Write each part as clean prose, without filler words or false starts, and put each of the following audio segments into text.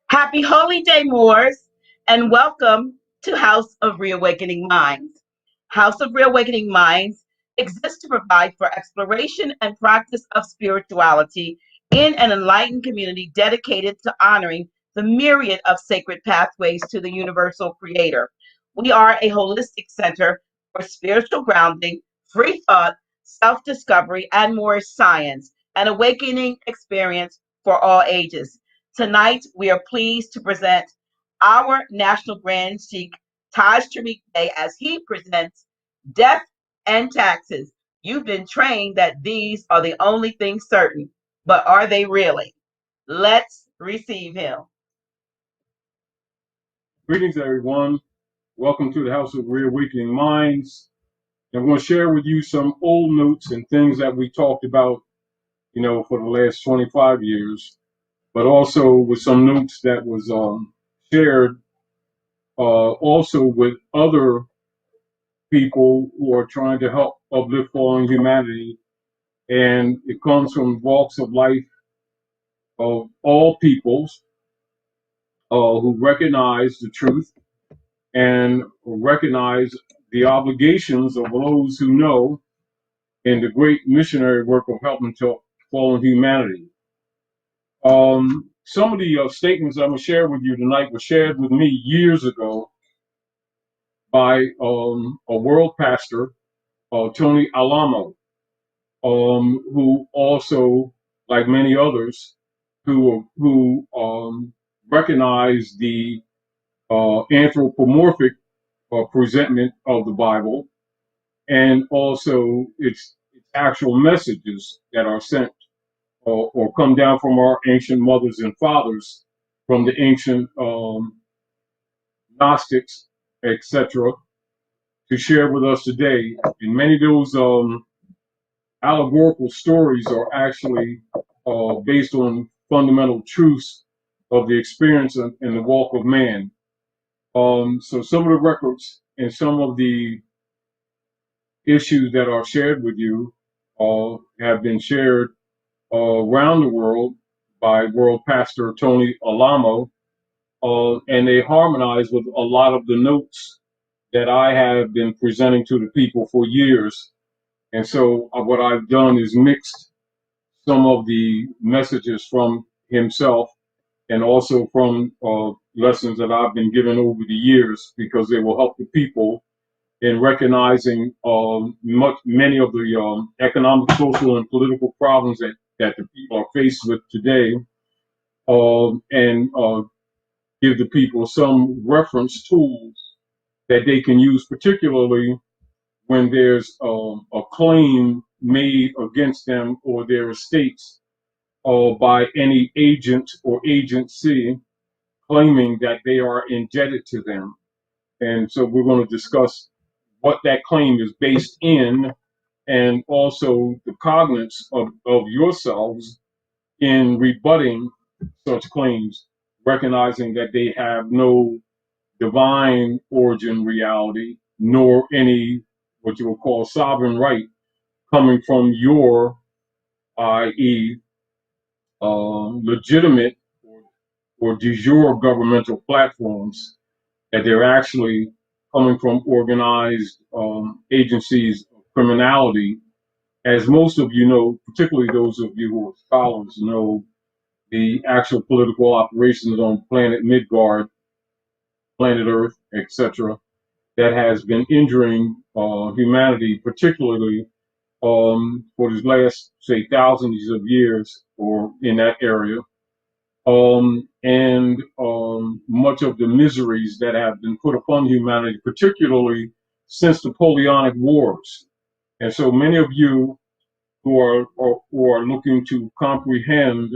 Happy Holy Day, Moors, and welcome to House of Reawakening Minds. House of Reawakening Minds exists to provide for exploration and practice of spirituality in an enlightened community dedicated to honoring the myriad of sacred pathways to the universal creator. We are a holistic center for spiritual grounding, free thought, self discovery, and more science, an awakening experience for all ages. Tonight, we are pleased to present our National Grand Sheikh, Taj Tarik Bey, as he presents Death and Taxes. You've been trained that these are the only things certain, but are they really? Let's receive him. Greetings, everyone. Welcome to the House of Reawakening Minds. I'm going to share with you some old notes and things that we talked about, for the last 25 years, but also with some notes that was shared also with other people who are trying to help uplift fallen humanity. And it comes from walks of life of all peoples who recognize the truth and recognize the obligations of those who know in the great missionary work of helping to fallen humanity. Some of the statements I'm going to share with you tonight were shared with me years ago by a world pastor, Tony Alamo, who also, like many others, who recognize the anthropomorphic presentment of the Bible and also its actual messages that are sent or come down from our ancient mothers and fathers, from the ancient Gnostics, etc., to share with us today. And many of those allegorical stories are actually based on fundamental truths of the experience and the walk of man. So some of the records and some of the issues that are shared with you have been shared around the world by world pastor Tony Alamo, and they harmonize with a lot of the notes that I have been presenting to the people for years. And so what I've done is mixed some of the messages from himself and also from lessons that I've been given over the years, because they will help the people in recognizing many of the economic, social, and political problems that the people are faced with today, and give the people some reference tools that they can use, particularly when there's a claim made against them or their estates by any agent or agency claiming that they are indebted to them. And so we're going to discuss what that claim is based in, and also the cognizance of yourselves in rebutting such claims, recognizing that they have no divine origin reality, nor any what you would call sovereign right coming from your, i.e., legitimate or de jure governmental platforms, that they're actually coming from organized agencies of criminality As most of you know, particularly those of you who are scholars, know the actual political operations on planet Midgard, planet Earth, etc., that has been injuring humanity, particularly for these last, say, thousands of years or in that area. And much of the miseries that have been put upon humanity, particularly since the Napoleonic Wars. And so many of you who are looking to comprehend,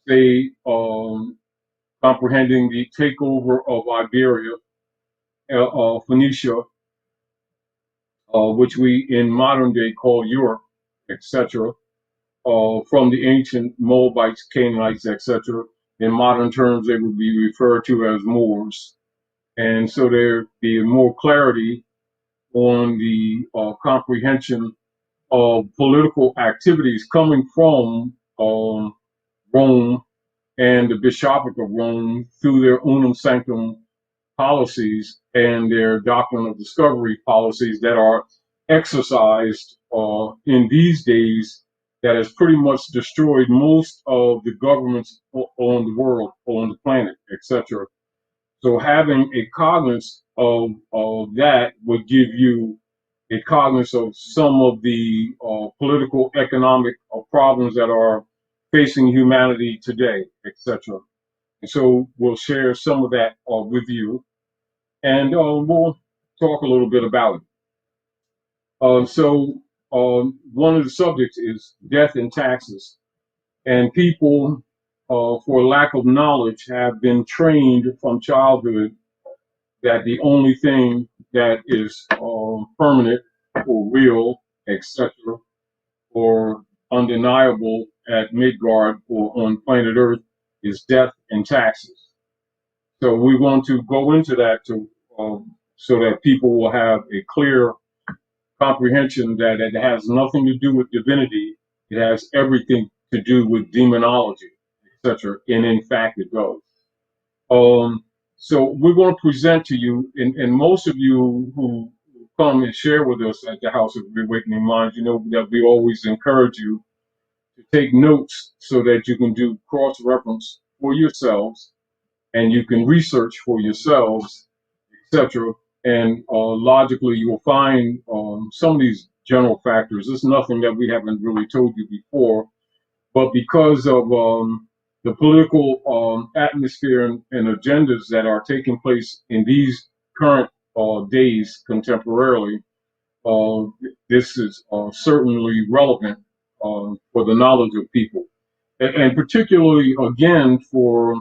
say, comprehending the takeover of Iberia, Phoenicia, which we in modern day call Europe, etc., from the ancient Moabites, Canaanites, etc. In modern terms, they would be referred to as Moors. And so there be more clarity on the comprehension of political activities coming from Rome and the Bishopric of Rome through their unum sanctum policies and their doctrine of discovery policies that are exercised in these days, that has pretty much destroyed most of the governments on the world, on the planet, etc. So having a cognizance of that would give you a cognizance of some of the political, economic problems that are facing humanity today, etc. And so we'll share some of that with you, and we'll talk a little bit about it. One of the subjects is death and taxes, and people, for lack of knowledge, have been trained from childhood that the only thing that is permanent or real, etc., or undeniable at Midgard or on planet Earth is death and taxes. So we want to go into that to so that people will have a clear comprehension that it has nothing to do with divinity. It has everything to do with demonology, etc. And in fact, it does. Um, so we're going to present to you, and most of you who come and share with us at the House of Reawakening Minds, you know that we always encourage you to take notes so that you can do cross-reference for yourselves and you can research for yourselves, etc. And logically, you will find some of these general factors. It's nothing that we haven't really told you before, but because of the political atmosphere and agendas that are taking place in these current days contemporarily, uh, this is certainly relevant for the knowledge of people. And particularly, again, for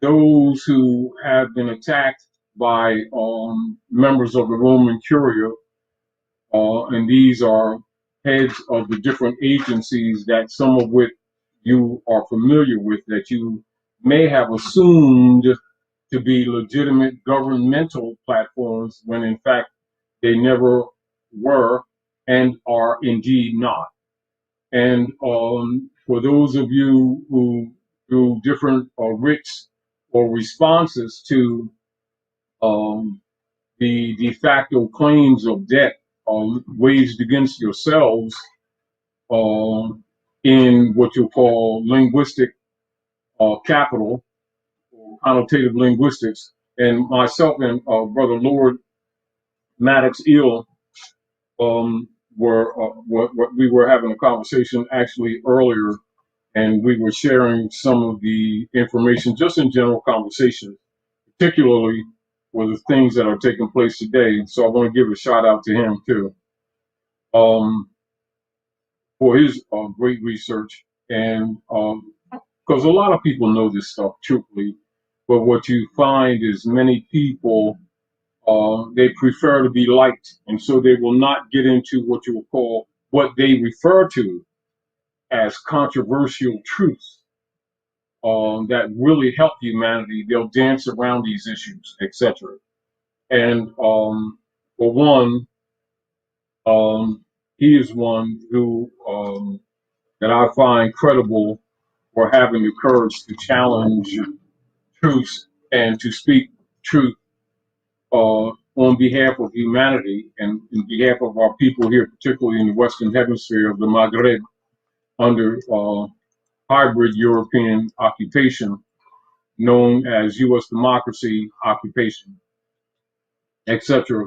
those who have been attacked by members of the Roman Curia, and these are heads of the different agencies that some of which you are familiar with, that you may have assumed to be legitimate governmental platforms when in fact they never were and are indeed not. And for those of you who do different writs or responses to um, the de facto claims of debt waged against yourselves um, in what you call linguistic capital or connotative linguistics. And myself and Brother Lord Maddox Eel we were having a conversation actually earlier, and we were sharing some of the information just in general conversation, particularly for the things that are taking place today. So I want to give a shout out to him too, for his great research, and because a lot of people know this stuff truthfully, but what you find is many people they prefer to be liked, and so they will not get into what you will call what they refer to as controversial truths that really help humanity. They'll dance around these issues, etc. And for one, he is one who that I find credible for having the courage to challenge truths and to speak truth on behalf of humanity and in behalf of our people here, particularly in the Western Hemisphere of the Maghreb, under hybrid European occupation known as U.S. democracy occupation, etc.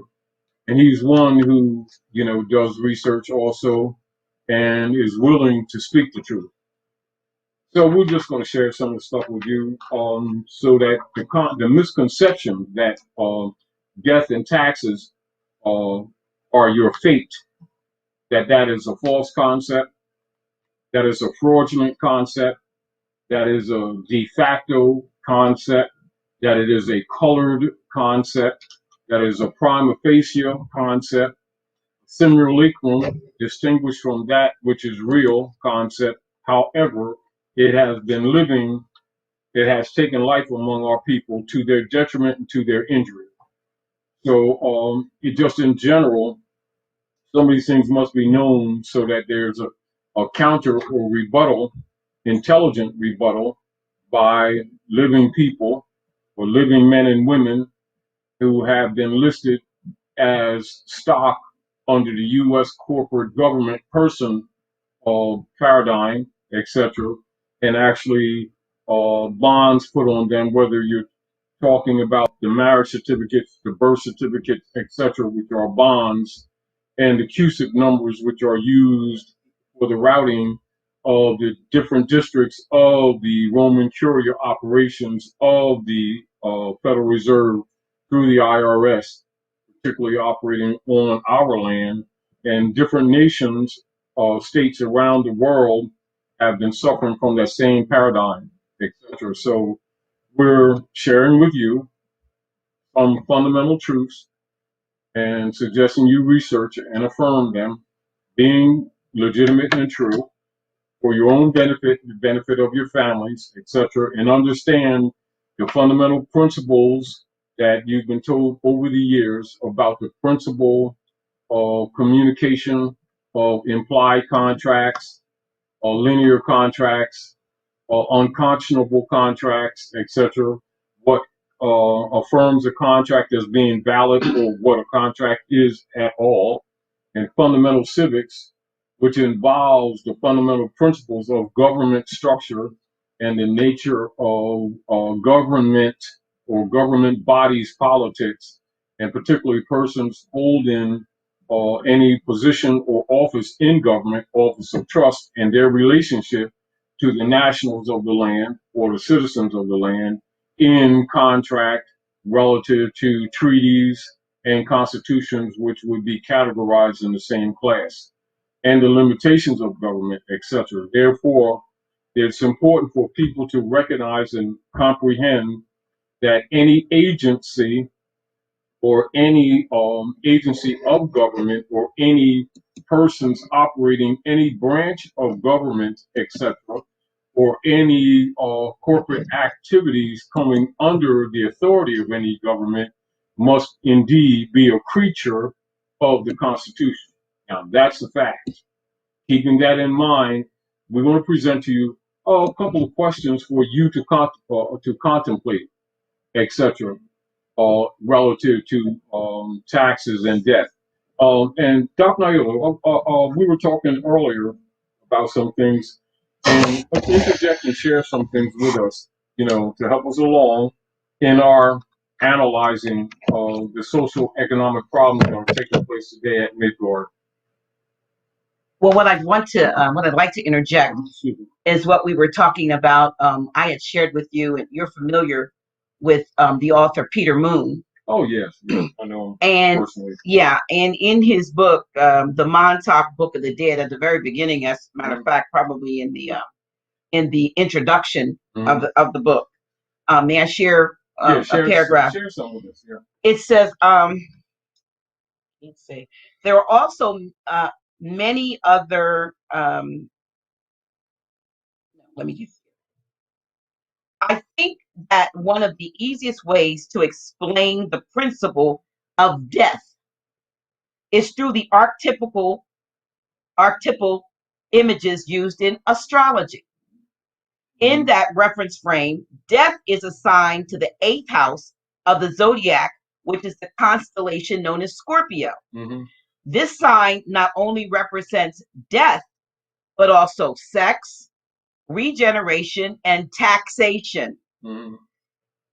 And he's one who, does research also and is willing to speak the truth. So we're just going to share some of the stuff with you, so that the misconception that death and taxes are your fate, that is a false concept, that is a fraudulent concept, that is a de facto concept, that it is a colored concept, that is a prima facie concept, simulacrum, distinguished from that which is real concept. However, it has been living, it has taken life among our people to their detriment and to their injury. So, it just in general, some of these things must be known so that there's a counter or rebuttal, intelligent rebuttal by living people or living men and women who have been listed as stock under the U.S. corporate government person paradigm, etc., and actually bonds put on them, whether you're talking about the marriage certificates, the birth certificates, etc., which are bonds, and the CUSIP numbers, which are used for the routing of the different districts of the Roman Curia operations of the Federal Reserve through the IRS, particularly operating on our land, and different nations, states around the world have been suffering from that same paradigm, etc. So we're sharing with you some fundamental truths and suggesting you research and affirm them, being legitimate and true for your own benefit, the benefit of your families, etc., and understand the fundamental principles that you've been told over the years about the principle of communication, of implied contracts, or linear contracts, or unconscionable contracts, etc. What affirms a contract as being valid, or what a contract is at all, and fundamental civics, which involves the fundamental principles of government structure and the nature of government or government bodies politics, and particularly persons holding any position or office in government, office of trust, and their relationship to the nationals of the land or the citizens of the land in contract relative to treaties and constitutions, which would be categorized in the same class, and the limitations of government, etc. Therefore, it's important for people to recognize and comprehend that any agency or any agency of government or any persons operating any branch of government, etc., or any corporate activities coming under the authority of any government must indeed be a creature of the Constitution. Now, that's the fact. Keeping that in mind, we're going to present to you a couple of questions for you to contemplate, etc., relative to taxes and debt. And Dr. Naila, we were talking earlier about some things, and let's interject and share some things with us, to help us along in our analyzing the social economic problems that are taking place today at Midgard. Well, what I'd like to interject is what we were talking about. I had shared with you, and you're familiar with the author Peter Moon. Oh yes, I know him And personally. yeah, and in his book, the Montauk Book of the Dead, at the very beginning, as a matter of fact, probably in the introduction of the book, may I share a paragraph? Share some with us. Yeah. It says, let's see, there are also many other. Let me just. I think that one of the easiest ways to explain the principle of death is through the archetypal images used in astrology. In that reference frame, death is assigned to the eighth house of the zodiac, which is the constellation known as Scorpio. Mm-hmm. This sign not only represents death, but also sex, regeneration, and taxation. Mm-hmm.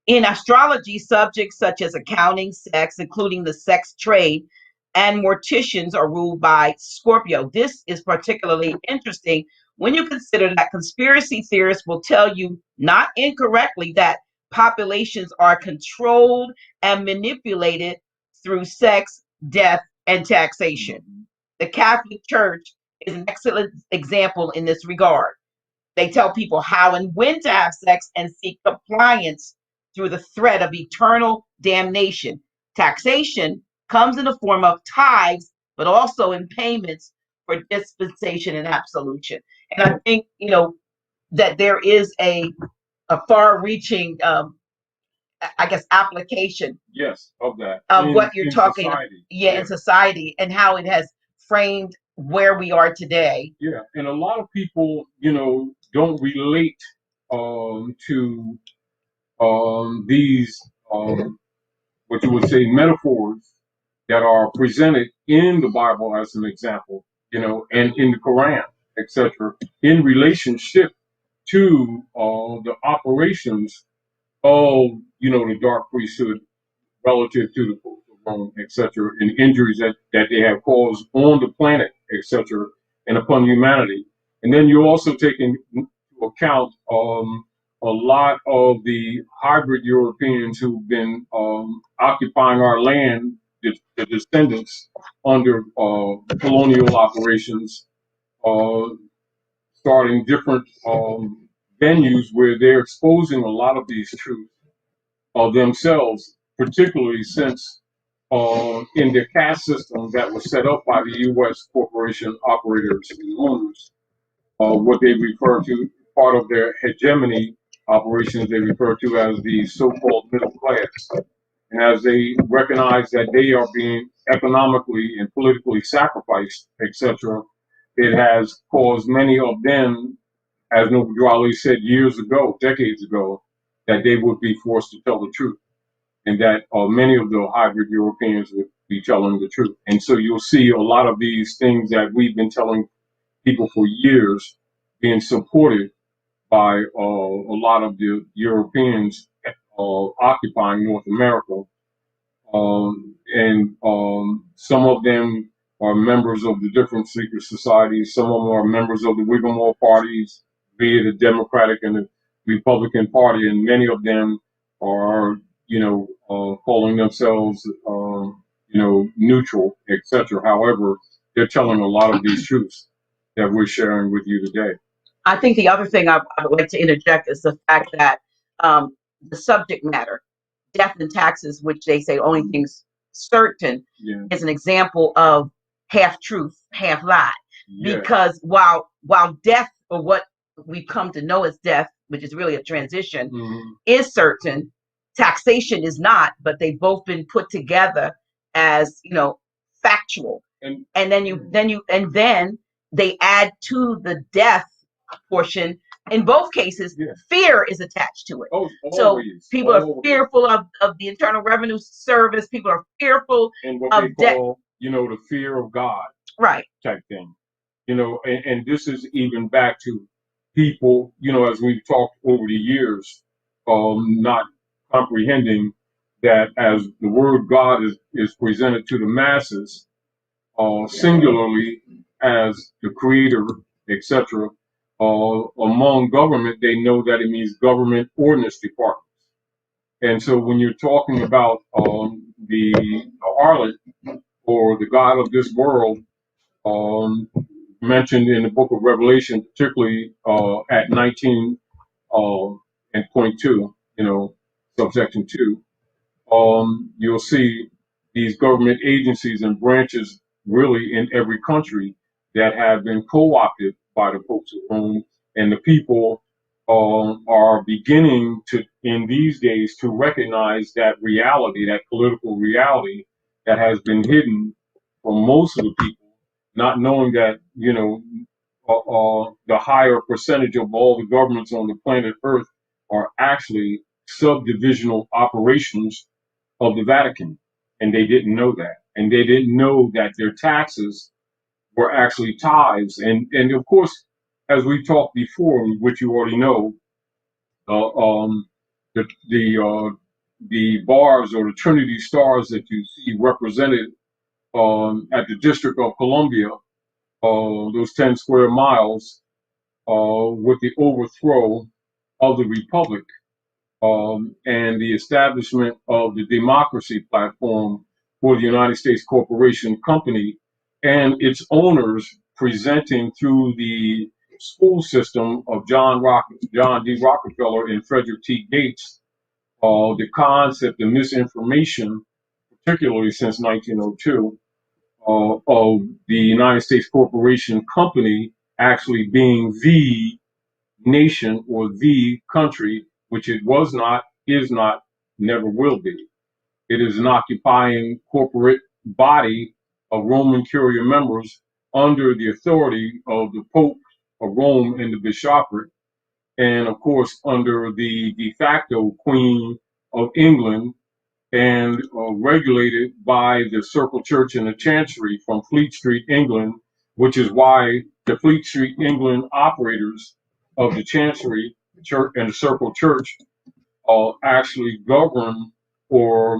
In astrology, subjects such as accounting, sex, including the sex trade, and morticians are ruled by Scorpio. This is particularly interesting when you consider that conspiracy theorists will tell you, not incorrectly, that populations are controlled and manipulated through sex, death, and taxation. The Catholic Church is an excellent example in this regard. They tell people how and when to have sex and seek compliance through the threat of eternal damnation. Taxation comes in the form of tithes, but also in payments for dispensation and absolution. And I think, that there is a far reaching, I guess, application, yes, of that of what you're in talking about, society. in society, and how it has framed where we are today. Yeah, and a lot of people, don't relate to these what you would say metaphors that are presented in the Bible as an example, and in the Quran, etc., in relationship to the operations of, the dark priesthood relative to the Pope of Rome, etc., and injuries that they have caused on the planet, etc., and upon humanity. And then you also take into account a lot of the hybrid Europeans who've been occupying our land, the descendants under colonial operations, uh, starting different venues where they're exposing a lot of these truths themselves, particularly since in the caste system that was set up by the U.S. corporation operators and owners, what they refer to, part of their hegemony operations, they refer to as the so-called middle class. And as they recognize that they are being economically and politically sacrificed, etc., it has caused many of them, as Noble Ali said years ago, decades ago, that they would be forced to tell the truth, and that many of the hybrid Europeans would be telling the truth. And so you'll see a lot of these things that we've been telling people for years being supported by a lot of the Europeans occupying North America. And some of them are members of the different secret societies. Some of them are members of the Whigmore parties, be it the Democratic and the Republican Party, and many of them are, calling themselves, neutral, etc. However, they're telling a lot of these truths that we're sharing with you today. I think the other thing I would like to interject is the fact that the subject matter, death and taxes, which they say only things certain, Yeah. is an example of half truth, half lie. Yeah. Because while death, or what we've come to know as death, which is really a transition, is certain, taxation is not. But they've both been put together as factual, and then they add to the death portion. In both cases, fear is attached to it. So people are fearful of the Internal Revenue Service. People are fearful and what of they call, the fear of God, right? Type thing. And this is even back to people, as we've talked over the years, not comprehending that as the word God is presented to the masses, singularly as the creator, etc., among government, they know that it means government ordinance departments. And so when you're talking about the harlot or the God of this world, mentioned in the book of Revelation, particularly at 19 and point 2, subsection 2, you'll see these government agencies and branches really in every country that have been co-opted by the popes of Rome, and the people are beginning to, in these days, to recognize that reality, that political reality that has been hidden from most of the people, not knowing that, the higher percentage of all the governments on the planet Earth are actually subdivisional operations of the Vatican. and they didn't know that. And they didn't know that their taxes were actually tithes. And of course, as we talked before, which you already know, uh, um, the the uh, the bars or the Trinity stars that you see represented at the District of Columbia, those 10 square miles, with the overthrow of the Republic, and the establishment of the democracy platform for the United States Corporation Company and its owners presenting through the school system of John D. Rockefeller and Frederick T. Gates, the concept of misinformation, particularly since 1902, of the United States Corporation Company actually being the nation or the country, which it was not, is not, never will be. It is an occupying corporate body of Roman Curia members under the authority of the Pope of Rome and the bishopric, and of course under the de facto Queen of England, and regulated by the Circle Church and the Chancery from Fleet Street, England, which is why the Fleet Street, England operators of the Chancery Church and the Circle Church actually govern or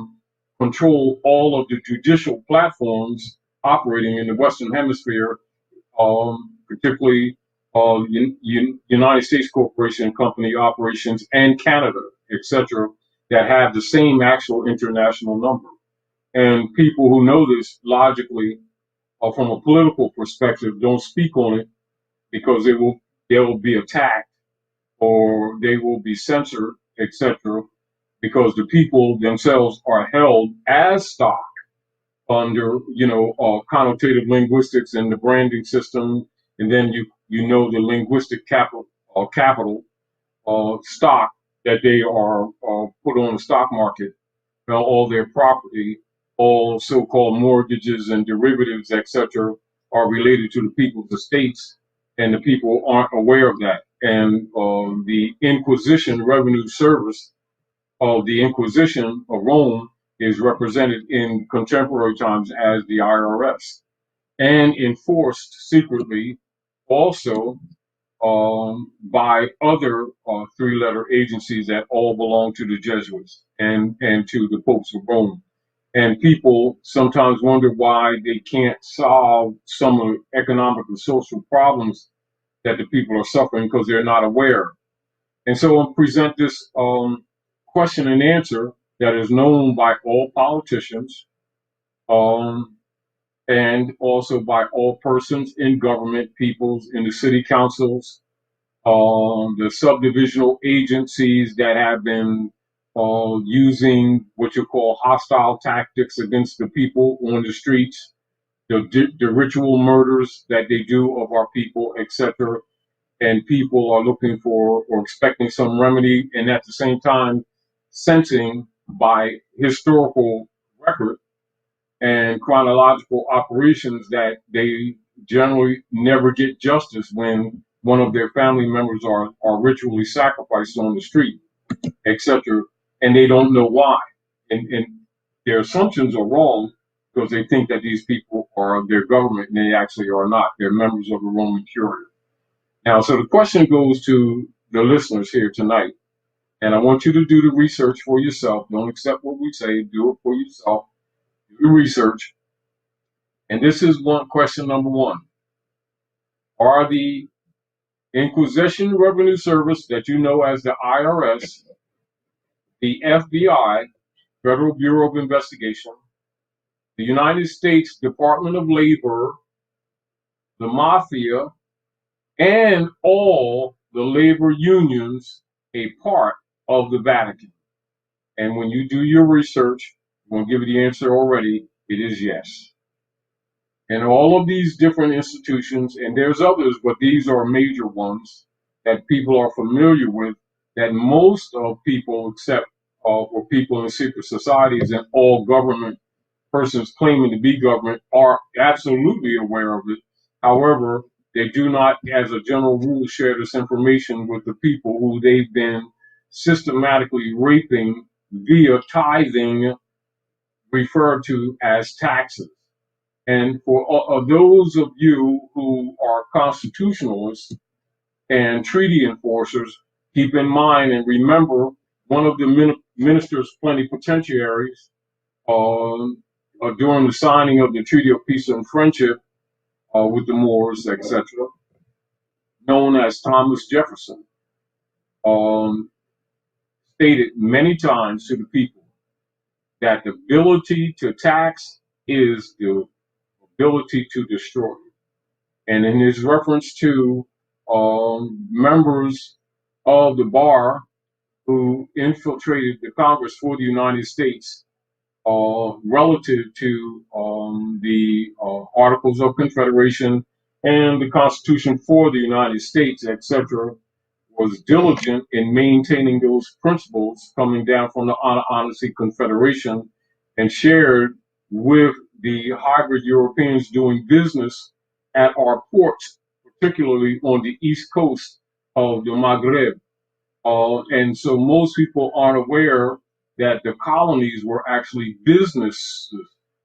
control all of the judicial platforms operating in the Western Hemisphere, particularly United States Corporation Company operations and Canada, etc., that have the same actual international number. And people who know this logically, from a political perspective, don't speak on it because they will be attacked or they will be censored, etc., because the people themselves are held as stock under, connotative linguistics and the branding system, and then you know the linguistic capital stock that they are put on the stock market. Now, all their property, all so-called mortgages and derivatives, etc., are related to the people's estates, and the people aren't aware of that. And the Inquisition Revenue Service of the Inquisition of Rome is represented in contemporary times as the IRS and enforced secretly also by other three-letter agencies that all belong to the Jesuits and to the popes of Rome. And people sometimes wonder why they can't solve some of the economic and social problems that the people are suffering because they're not aware. And so I'll present this question and answer that is known by all politicians, um, and also by all persons in government, peoples in the city councils, the subdivisional agencies that have been using what you call hostile tactics against the people on the streets, the ritual murders that they do of our people, etc. And people are looking for or expecting some remedy, and at the same time, sensing by historical record and chronological operations that they generally never get justice when one of their family members are ritually sacrificed on the street, etc. And they don't know why. And their assumptions are wrong because they think that these people are their government, and they actually are not. They're members of the Roman Curia. Now, so the question goes to the listeners here tonight, and I want you to do the research for yourself. Don't accept what we say, do it for yourself. Do the research. And this is one question number one. Are the Inquisition Revenue Service, that you know as the IRS, the FBI, Federal Bureau of Investigation, the United States Department of Labor, the Mafia, and all the labor unions a part of the Vatican? And when you do your research, I'm going to give you the answer already. It is yes. And all of these different institutions, and there's others, but these are major ones that people are familiar with, that most of people, except for people in secret societies and all government persons claiming to be government, are absolutely aware of it. However, they do not, as a general rule, share this information with the people who they've been systematically raping via tithing referred to as taxes. And for those of you who are constitutionalists and treaty enforcers, keep in mind and remember one of the ministers plenipotentiaries during the signing of the Treaty of Peace and Friendship with the Moors, etc., known as Thomas Jefferson, um, stated many times to the people that the ability to tax is the ability to destroy. And in his reference to members of the bar who infiltrated the Congress for the United States relative to the Articles of Confederation and the Constitution for the United States, etc., was diligent in maintaining those principles coming down from the Honor Honesty Confederation and shared with the hybrid Europeans doing business at our ports, particularly on the east coast of the Maghreb. And so most people aren't aware that the colonies were actually businesses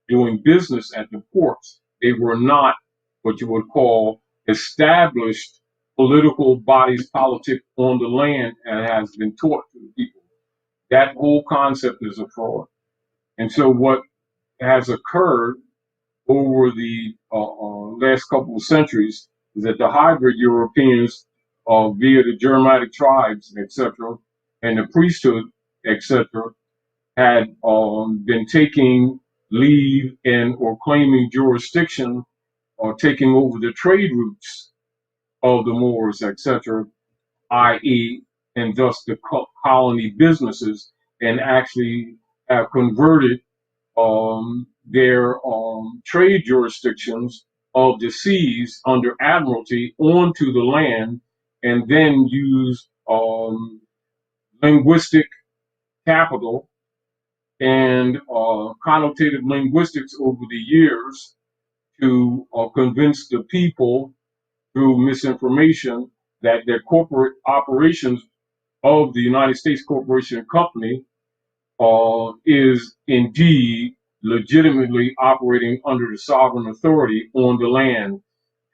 doing business at the ports. They were not what you would call established political bodies, politics on the land, and has been taught to the people. That whole concept is a fraud. And so what has occurred over the last couple of centuries is that the hybrid Europeans, via the Germanic tribes, etc., and the priesthood, etc., had been taking leave and or claiming jurisdiction or taking over the trade routes of the Moors, etc., i.e., and thus the colony businesses, and actually have converted their trade jurisdictions of the seas under admiralty onto the land, and then use linguistic capital and connotative linguistics over the years to convince the people through misinformation that their corporate operations of the United States Corporation Company is indeed legitimately operating under the sovereign authority on the land.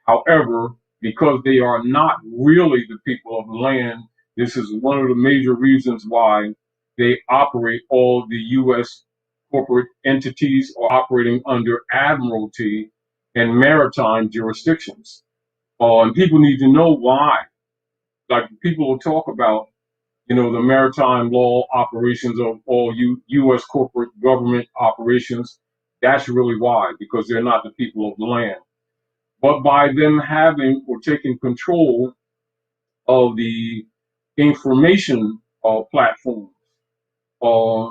However, because they are not really the people of the land, this is one of the major reasons why they operate all the U.S. corporate entities are operating under admiralty and maritime jurisdictions. And people need to know why. Like people will talk about, the maritime law operations of all U.S. corporate government operations. That's really why, because they're not the people of the land. But by them having or taking control of the information platforms,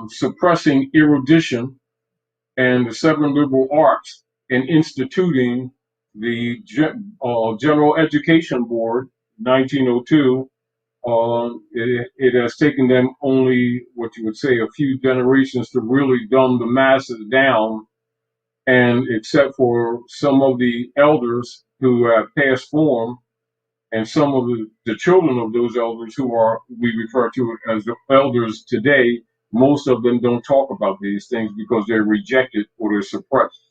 suppressing erudition and the seven liberal arts, and instituting the General Education Board, 1902, it has taken them only, what you would say, a few generations to really dumb the masses down. And except for some of the elders who have passed form and some of the children of those elders who are, we refer to as the elders today, most of them don't talk about these things because they're rejected or they're suppressed.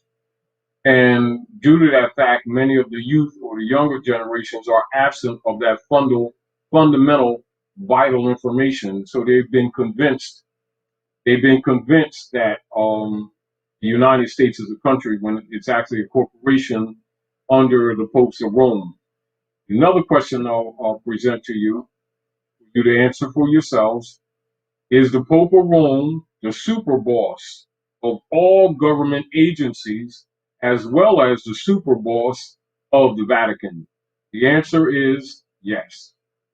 And due to that fact, many of the youth or the younger generations are absent of that fundamental vital information. So they've been convinced that the United States is a country when it's actually a corporation under the popes of Rome. Another question I'll present to you, for you to answer for yourselves, is the Pope of Rome the super boss of all government agencies as well as the super boss of the Vatican? The answer is yes.